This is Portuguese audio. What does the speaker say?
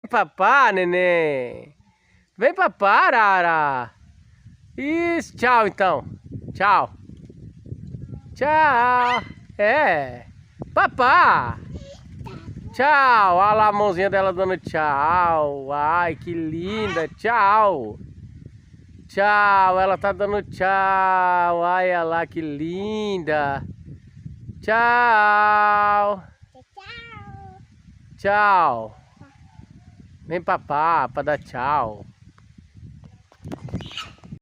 Papá, neném. Vem papá, Arara. Isso, tchau então. Tchau. Tchau. É. Papá. Tchau. Olha lá a mãozinha dela dando tchau. Ai, que linda. Tchau. Tchau. Ela tá dando tchau. Ai, olha lá que linda. Tchau. Tchau. Vem papá, pra dar tchau.